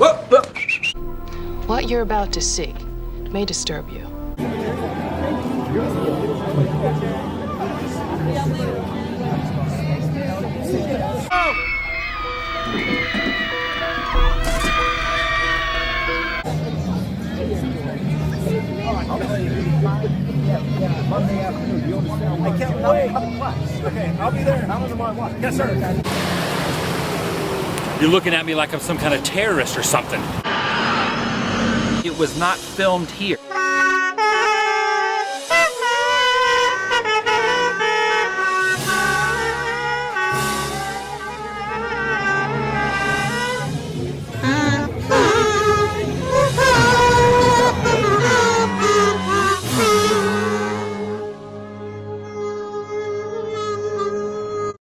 Whoa, whoa. What you're about to see may disturb you. Monday afternoon, you understand? I can't wait. Okay, I'll be there. How much am I watching? Yes, sir. You're looking at me like I'm some kind of terrorist or something. It was not filmed here.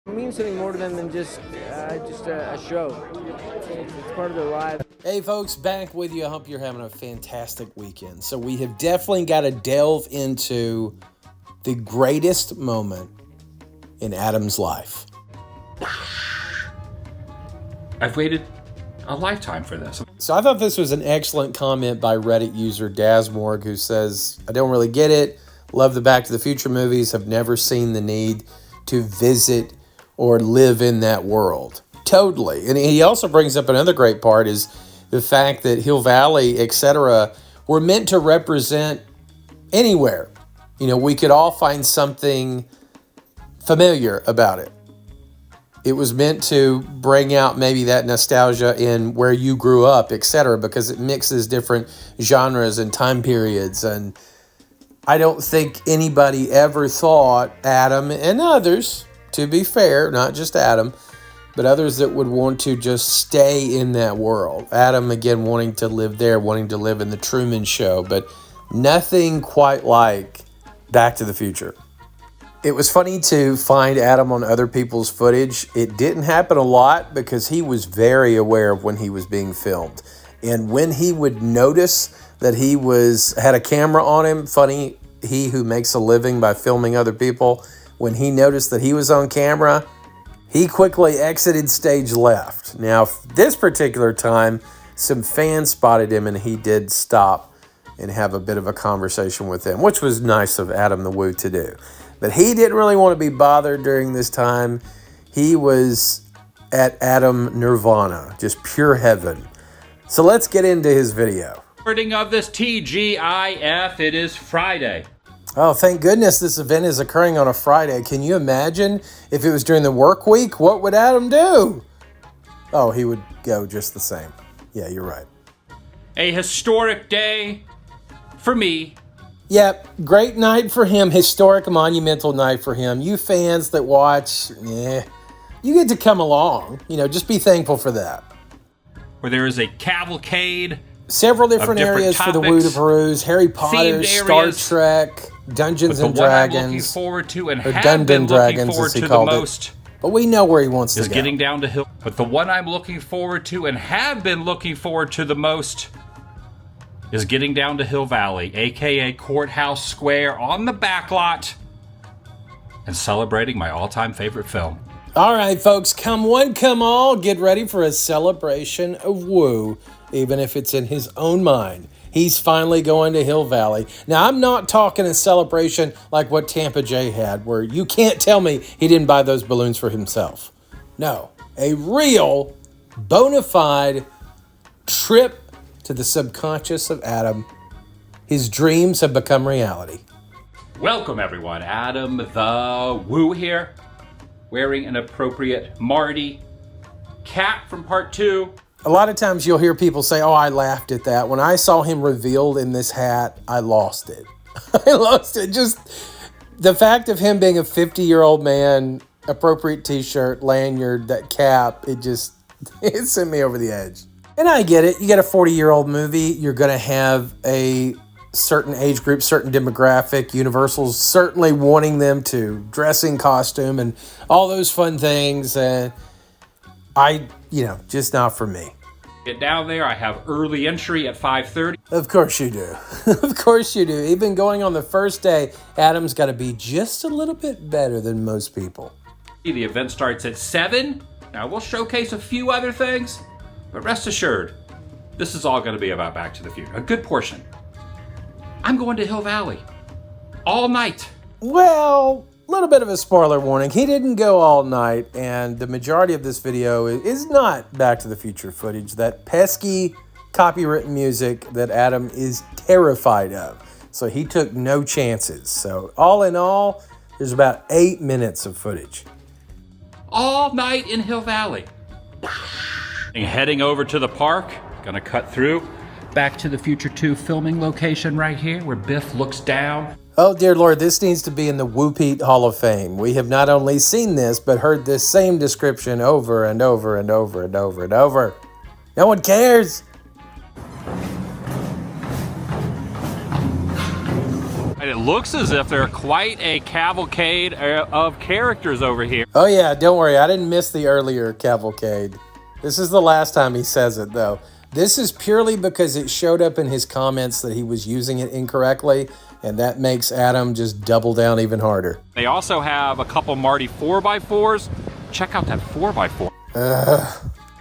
It means something more to them than just a show. It's part of their life. Hey folks, back with you. I hope you're having a fantastic weekend. So we have definitely got to delve into the greatest moment in Adam's life. I've waited a lifetime for this. So I thought this was an excellent comment by Reddit user Dasmorg, who says, I don't really get it. Love the Back to the Future movies. Have never seen the need to visit or live in that world. Totally. And he also brings up another great part is the fact that Hill Valley, etc., were meant to represent anywhere. You know, we could all find something familiar about it. It was meant to bring out maybe that nostalgia in where you grew up, etc., because it mixes different genres and time periods. And I don't think anybody ever thought, Adam and others, to be fair, not just Adam, but others that would want to just stay in that world. Adam, again, wanting to live there, wanting to live in the Truman Show, but nothing quite like Back to the Future. It was funny to find Adam on other people's footage. It didn't happen a lot because he was very aware of when he was being filmed. And when he would notice that he had a camera on him, funny, he who makes a living by filming other people, when he noticed that he was on camera, he quickly exited stage left. Now, this particular time, some fans spotted him and he did stop and have a bit of a conversation with them, which was nice of Adam the Woo to do. But he didn't really want to be bothered during this time. He was at Adam Nirvana, just pure heaven. So let's get into his video. Recording of this TGIF, it is Friday. Oh, thank goodness this event is occurring on a Friday. Can you imagine if it was during the work week? What would Adam do? Oh, he would go just the same. Yeah, you're right. A historic day for me. Yep, great night for him. Historic, monumental night for him. You fans that watch, you get to come along. You know, just be thankful for that. Where there is a cavalcade. Several different areas topics, for the Woo to peruse. Harry Potter, Star Trek, Dungeons and Dragons. I'm looking forward to and or have been looking forward to the most. But we know where he wants to go. Is getting down to Hill. But the one I'm looking forward to and have been looking forward to the most is getting down to Hill Valley, a.k.a. Courthouse Square, on the backlot, and celebrating my all-time favorite film. All right, folks, come one, come all, get ready for a celebration of Woo, even if it's in his own mind. He's finally going to Hill Valley. Now, I'm not talking a celebration like what Tampa Jay had, where you can't tell me he didn't buy those balloons for himself. No, a real, bona fide trip to the subconscious of Adam. His dreams have become reality. Welcome, everyone. Adam the Woo here, wearing an appropriate Marty cap from part 2. A lot of times you'll hear people say, oh, I laughed at that. When I saw him revealed in this hat, I lost it. I lost it. Just the fact of him being a 50-year-old man, appropriate t-shirt, lanyard, that cap, it sent me over the edge. And I get it. You get a 40-year-old movie, you're going to have a certain age group, certain demographic. Universal's certainly wanting them to dress in costume and all those fun things. And just not for me. Get down there. I have early entry at 5:30. Of course you do. Of course you do. Even going on the first day, Adam's got to be just a little bit better than most people. The event starts at 7. Now, we'll showcase a few other things, but rest assured, this is all going to be about Back to the Future. A good portion. I'm going to Hill Valley all night. Well, a little bit of a spoiler warning. He didn't go all night, and the majority of this video is not Back to the Future footage. That pesky copywritten music that Adam is terrified of. So he took no chances. So all in all, there's about 8 minutes of footage. All night in Hill Valley. Heading over to the park, gonna cut through. Back to the Future 2 filming location right here where Biff looks down. Oh dear Lord, this needs to be in the Whoopeat Hall of Fame. We have not only seen this, but heard this same description over and over and over and over and over. No one cares. And it looks as if they're quite a cavalcade of characters over here. Oh yeah, don't worry, I didn't miss the earlier cavalcade. This is the last time he says it though. This is purely because it showed up in his comments that he was using it incorrectly, and that makes Adam just double down even harder. They also have a couple Marty 4x4s. Check out that 4x4.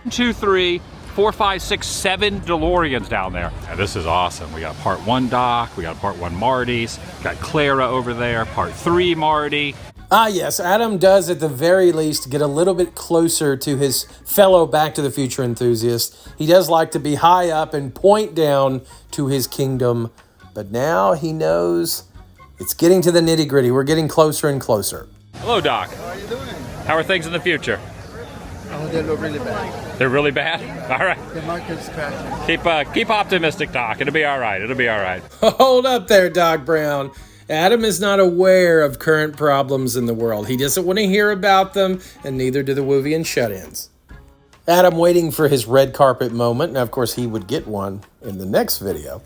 1, 2, 3, 4, 5, 6, 7 DeLoreans down there. Now, this is awesome. We got part 1 Doc, we got part 1 Marty's, got Clara over there, part 3 Marty. Ah yes, Adam does at the very least get a little bit closer to his fellow Back to the Future enthusiasts. He does like to be high up and point down to his kingdom, but now he knows it's getting to the nitty-gritty. We're getting closer and closer. Hello, Doc. How are you doing? How are things in the future? Oh, they look really bad. They're really bad? All right. The market's crashing. Keep optimistic, Doc. It'll be all right. It'll be all right. Hold up there, Doc Brown. Adam is not aware of current problems in the world. He doesn't want to hear about them, and neither do the Woovian shut-ins. Adam waiting for his red carpet moment, and of course he would get one in the next video.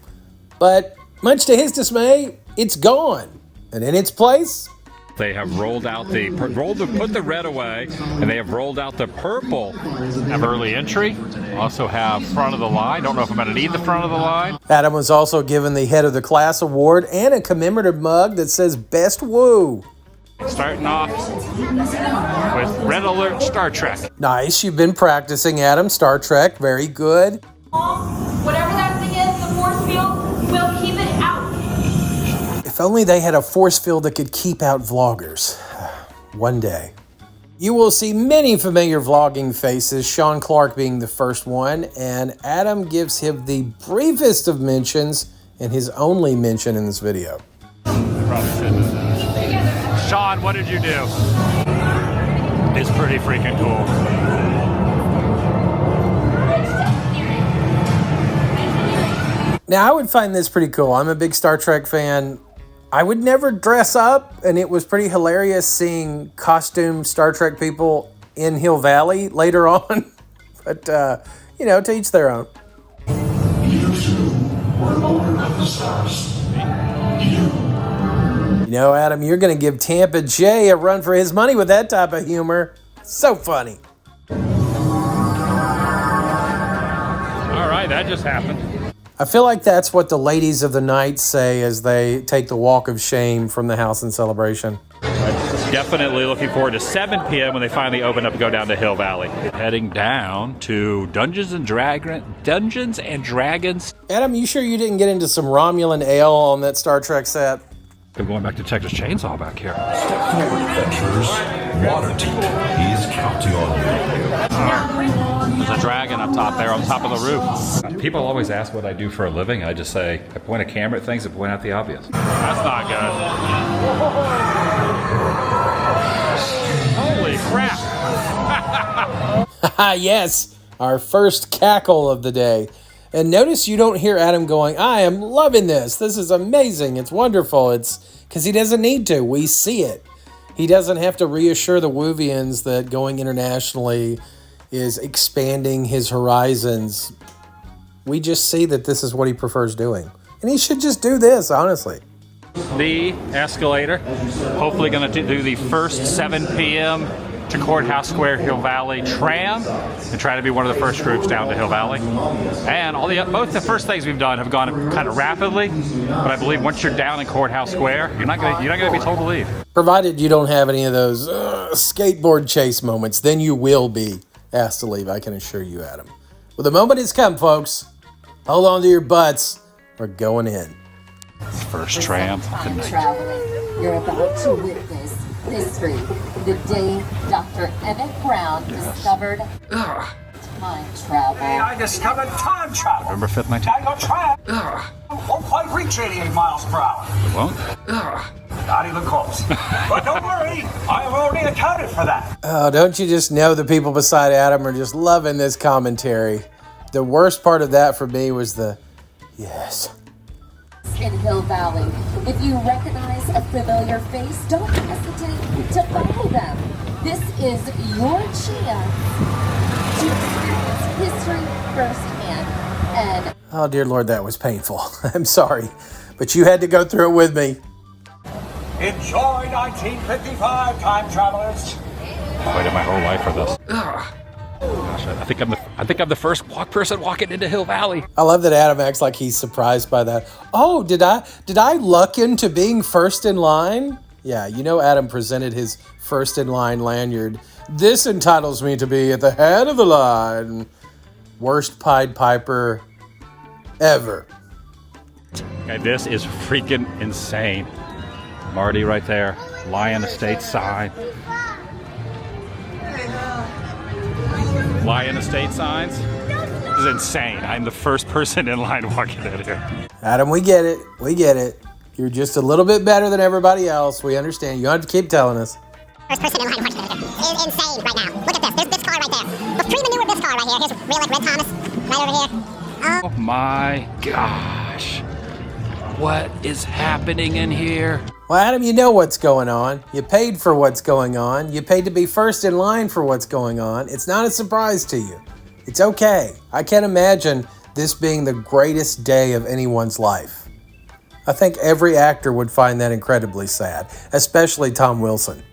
But much to his dismay, it's gone. And in its place, They have rolled out put the red away, and they have rolled out the purple. Have early entry. Also have front of the line. Don't know if I'm going to need the front of the line. Adam was also given the Head of the Class award and a commemorative mug that says Best Woo. Starting off with Red Alert Star Trek. Nice, you've been practicing, Adam. Star Trek, very good. Whatever that thing is, the force field will keep it out. If only they had a force field that could keep out vloggers. One day. You will see many familiar vlogging faces, Sean Clark being the first one, and Adam gives him the briefest of mentions and his only mention in this video. Sean, what did you do? It's pretty freaking cool. Now, I would find this pretty cool. I'm a big Star Trek fan. I would never dress up, and it was pretty hilarious seeing costume Star Trek people in Hill Valley later on. But, you know, to each their own. You two were Lord of the Stars. You know, Adam, you're going to give Tampa J a run for his money with that type of humor. So funny. All right, that just happened. I feel like that's what the ladies of the night say as they take the walk of shame from the house in Celebration. Definitely looking forward to 7 p.m. when they finally open up and go down to Hill Valley. Heading down to Dungeons and Dragons. Adam, you sure you didn't get into some Romulan ale on that Star Trek set? I'm going back to Texas Chainsaw back here. Adventurers, Waterdeep, he is counting on you. There's a dragon up top there on top of the roof. People always ask what I do for a living. I just say, I point a camera at things and point out the obvious. That's not good. Holy crap. Yes, our first cackle of the day. And notice you don't hear Adam going, I am loving this. This is amazing. It's wonderful. It's because he doesn't need to. We see it. He doesn't have to reassure the Woovians that going internationally is expanding his horizons. We just see that this is what he prefers doing. And he should just do this, honestly. The escalator. Hopefully going to do the first 7 p.m. to Courthouse Square Hill Valley tram and try to be one of the first groups down to Hill Valley. And both the first things we've done have gone kind of rapidly, but I believe once you're down in Courthouse Square, you're not going to be told to leave. Provided you don't have any of those skateboard chase moments, then you will be. asked to leave, I can assure you, Adam. Well, the moment has come, folks. Hold on to your butts. We're going in. First tram of the night. Traveling. You're about to witness history. The day Dr. Emmett Brown discovered time travel. Hey, I discovered time travel. November 5th, 19... Now your tram won't quite reach 88 miles per hour. It won't? Not even close. But don't worry, I have already accounted for that. Oh, don't you just know the people beside Adam are just loving this commentary? The worst part of that for me was the, yes. In Hill Valley. If you recognize a familiar face, don't hesitate to follow them. This is your chance to experience history firsthand. And oh, dear Lord, that was painful. I'm sorry, but you had to go through it with me. Enjoy 1955, time travelers. Waited my whole life for this. Gosh, I think I'm the first person walking into Hill Valley. I love that Adam acts like he's surprised by that. Oh, did I luck into being first in line? Yeah, you know Adam presented his first in line lanyard. This entitles me to be at the head of the line. Worst Pied Piper ever. Okay, this is freaking insane. Marty right there. Lion Estate sign. Lion Estate signs. This is insane. I'm the first person in line walking in here. Adam, we get it. We get it. You're just a little bit better than everybody else. We understand. You don't have to keep telling us. First person in line watching it is insane right now. Look at this. There's this car right there. The pre-manure this car right here. Here's real like Red Thomas right over here. Oh my gosh. What is happening in here? Well, Adam, you know what's going on. You paid for what's going on. You paid to be first in line for what's going on. It's not a surprise to you. It's okay. I can't imagine this being the greatest day of anyone's life. I think every actor would find that incredibly sad, especially Tom Wilson.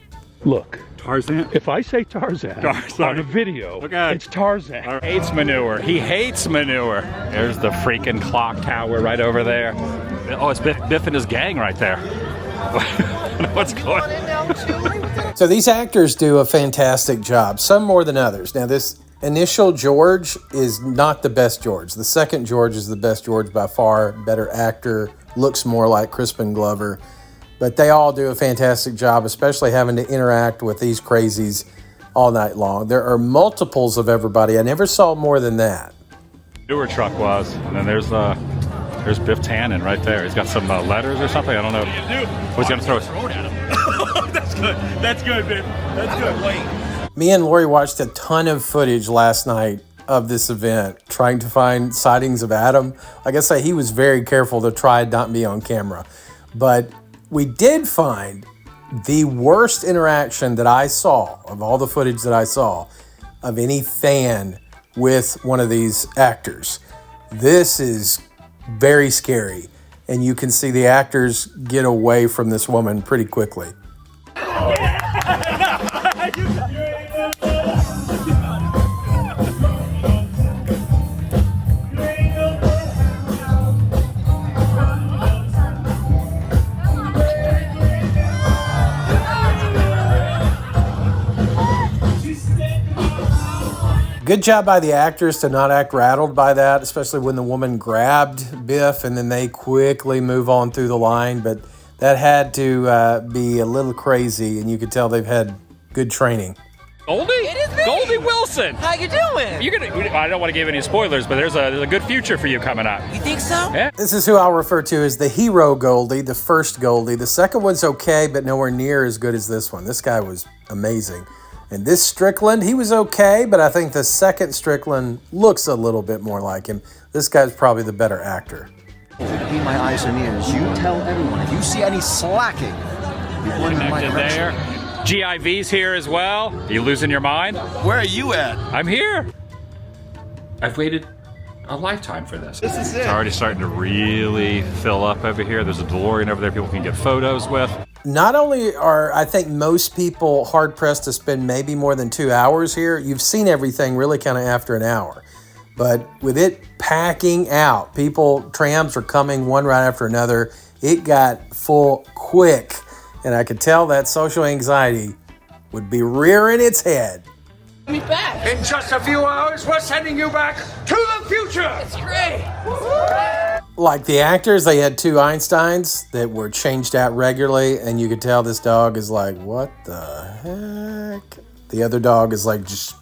Look, Tarzan? if I say Tarzan on a video, it's Tarzan. He hates manure. He hates manure. There's the freaking clock tower right over there. Oh, it's Biff and his gang right there. What's going on? So these actors do a fantastic job, some more than others. Now, this initial George is not the best George. The second George is the best George by far. Better actor, looks more like Crispin Glover. But they all do a fantastic job, especially having to interact with these crazies all night long. There are multiples of everybody. I never saw more than that. Newer truck was, and then there's Biff Tannen right there. He's got some letters or something. I don't know. Who's going to throw it at him? That's good. That's good, Biff. That's good. Wait. Me and Lori watched a ton of footage last night of this event, trying to find sightings of Adam. Like I say, he was very careful to try and not be on camera. But we did find the worst interaction that I saw, of all the footage that I saw, of any fan with one of these actors. This is very scary, and you can see the actors get away from this woman pretty quickly. Good job by the actors to not act rattled by that, especially when the woman grabbed Biff and then they quickly move on through the line. But that had to be a little crazy, and you could tell they've had good training. Goldie? It is me. Goldie Wilson. How you doing? I don't want to give any spoilers, but there's a good future for you coming up. You think so? Yeah. This is who I'll refer to as the hero Goldie, the first Goldie. The second one's okay, but nowhere near as good as this one. This guy was amazing. And this Strickland, he was okay, but I think the second Strickland looks a little bit more like him. This guy's probably the better actor. Be my eyes and ears. You tell everyone if you see any slacking. Connected there. GIV's here as well. Are you losing your mind? Where are you at? I'm here. I've waited a lifetime for this. This is it. It's already starting to really fill up over here. There's a DeLorean over there people can get photos with. Not only are, I think, most people hard-pressed to spend maybe more than 2 hours here, you've seen everything really kind of after an hour. But with it packing out, trams are coming one right after another. It got full quick. And I could tell that social anxiety would be rearing its head. Me back. In just a few hours, we're sending you back to the future. It's great. Like the actors, they had two Einsteins that were changed out regularly, and you could tell this dog is like, what the heck? The other dog is like, just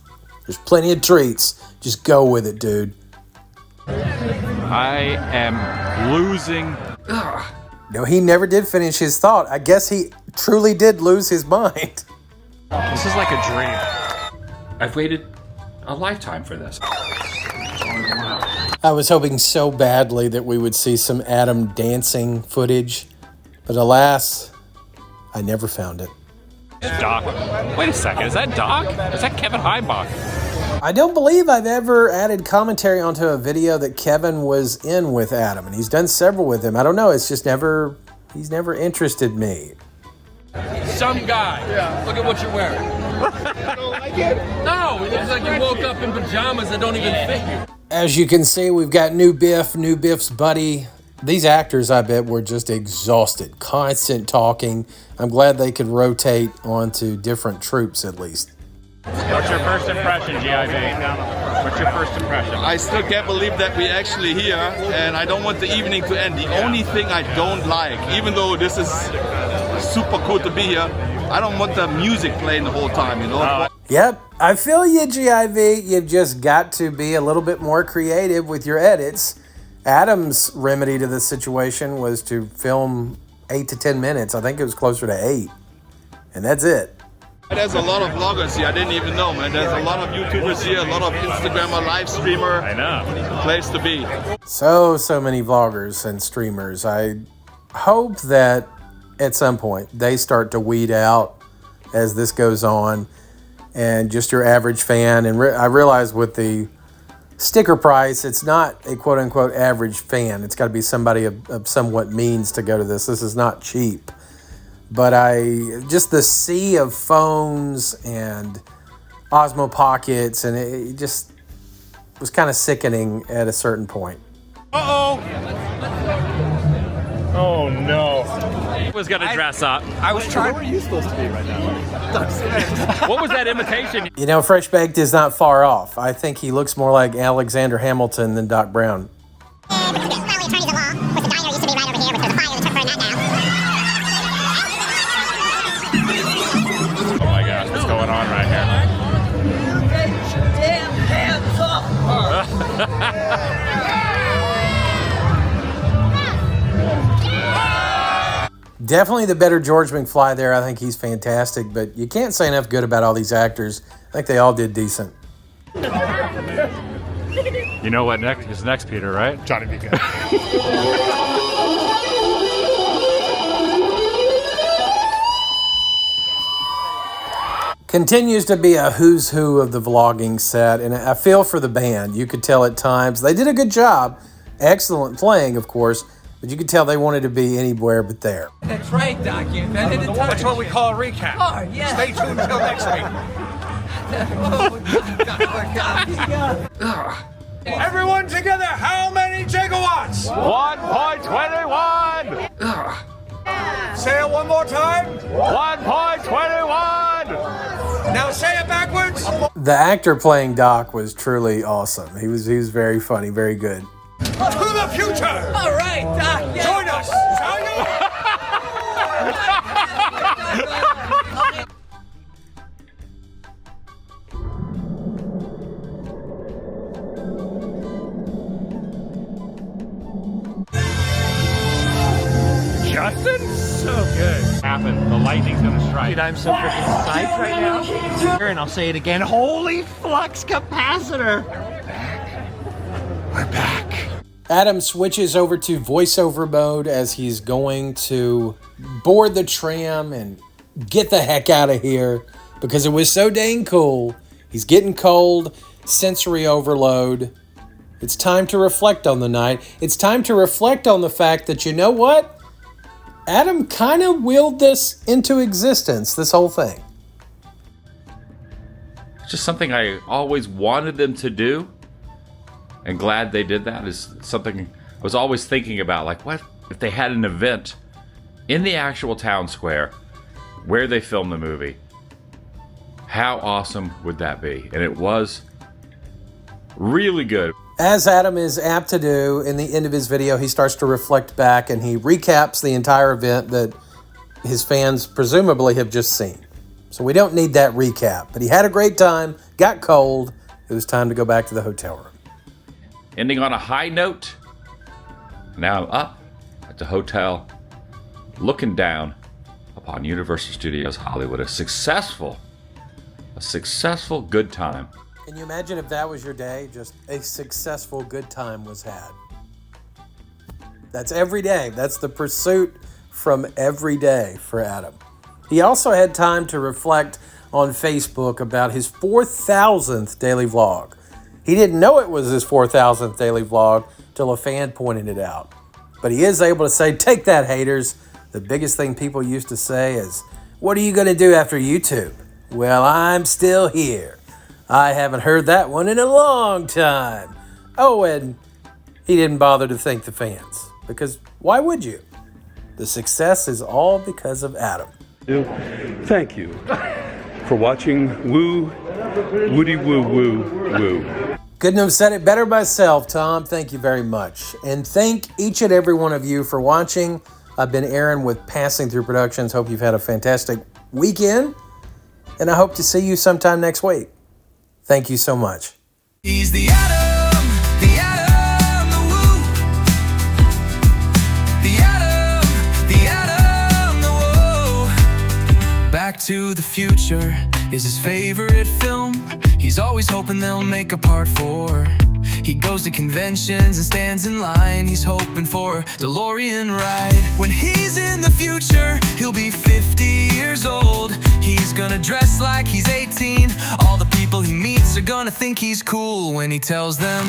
there's plenty of treats. Just go with it, dude. I am losing. No, he never did finish his thought. I guess he truly did lose his mind. This is like a dream. I've waited a lifetime for this. I was hoping so badly that we would see some Adam dancing footage, but alas, I never found it. Doc. Wait a second, is that Doc? Is that Kevin Heimbach? I don't believe I've ever added commentary onto a video that Kevin was in with Adam, and he's done several with him. I don't know, it's just he's never interested me. Some guy. Yeah. Look at what you're wearing. I don't like it. No, it looks like you woke up in pajamas that don't even fit you. As you can see, we've got new Biff's buddy. These actors, I bet, were just exhausted, constant talking. I'm glad they could rotate onto different troops at least. What's your first impression, GIV? What's your first impression? I still can't believe that we're actually here, and I don't want the evening to end. The only thing I don't like, even though this is super cool to be here, I don't want the music playing the whole time, you know? Yep, I feel you, GIV. You've just got to be a little bit more creative with your edits. Adam's remedy to this situation was to film 8 to 10 minutes. I think it was closer to 8. And that's it. There's a lot of vloggers here. I didn't even know, man. There's a lot of YouTubers here, a lot of Instagrammer, live streamer. I know. Place to be. So many vloggers and streamers. I hope that at some point they start to weed out as this goes on, and just your average fan. And I realize with the sticker price, it's not a quote-unquote average fan. It's got to be somebody of somewhat means to go to this. This is not cheap. But just the sea of phones and Osmo Pockets, and it just was kind of sickening at a certain point. Uh-oh! Oh, no. I was going to dress up. I was trying. Where are you supposed to be right now? What was that imitation? You know, Fresh Baked is not far off. I think he looks more like Alexander Hamilton than Doc Brown. What's going on right here? You get your damn hands off! Definitely the better George McFly there. I think he's fantastic, but you can't say enough good about all these actors. I think they all did decent. You know what is next, Peter, right? Johnny B. Good. Continues to be a who's who of the vlogging set, and I feel for the band. You could tell at times they did a good job. Excellent playing, of course, but you could tell they wanted to be anywhere but there. That's right, Doc. You invented the That's what we call a recap. Oh, yeah. Stay tuned until next week. Everyone together, how many gigawatts? 1.21! Say it one more time. 1.21! Now say it backwards. The actor playing Doc was truly awesome. He was very funny, very good. To the future. All right, Doc. Yeah. Join us, shall you? Justin? So good. Happened. The lightning's gonna strike. Dude, I'm so freaking psyched right now. And I'll say it again. Holy flux capacitor! We're back. Adam switches over to voiceover mode as he's going to board the tram and get the heck out of here because it was so dang cool. He's getting cold, sensory overload. It's time to reflect on the night. It's time to reflect on the fact that, you know what? Adam kind of willed this into existence, this whole thing. It's just something I always wanted them to do. And glad they did that. Is something I was always thinking about. Like, what if they had an event in the actual town square where they filmed the movie? How awesome would that be? And it was really good. As Adam is apt to do, in the end of his video, he starts to reflect back and he recaps the entire event that his fans presumably have just seen. So we don't need that recap. But he had a great time, got cold. It was time to go back to the hotel room. Ending on a high note. Now I'm up at the hotel, looking down upon Universal Studios Hollywood. A successful good time. Can you imagine if that was your day? Just a successful good time was had. That's every day. That's the pursuit from every day for Adam. He also had time to reflect on Facebook about his 4,000th daily vlog. He didn't know it was his 4,000th daily vlog till a fan pointed it out. But he is able to say, take that, haters. The biggest thing people used to say is, what are you going to do after YouTube? Well, I'm still here. I haven't heard that one in a long time. Oh, and he didn't bother to thank the fans. Because why would you? The success is all because of Adam. Thank you for watching Woody Woo Woo Woo. Couldn't have said it better myself, Tom. Thank you very much. And thank each and every one of you for watching. I've been Aaron with Passing Through Productions. Hope you've had a fantastic weekend. And I hope to see you sometime next week. Thank you so much. He's the Adam, the woo. The Adam, the woo. Back to the Future is his favorite film. He's always hoping they'll make a part 4. He goes to conventions and stands in line. He's hoping for a DeLorean ride. When he's in the future, he'll be 50 years old. He's gonna dress like he's 18. All the people he meets are gonna think he's cool when he tells them,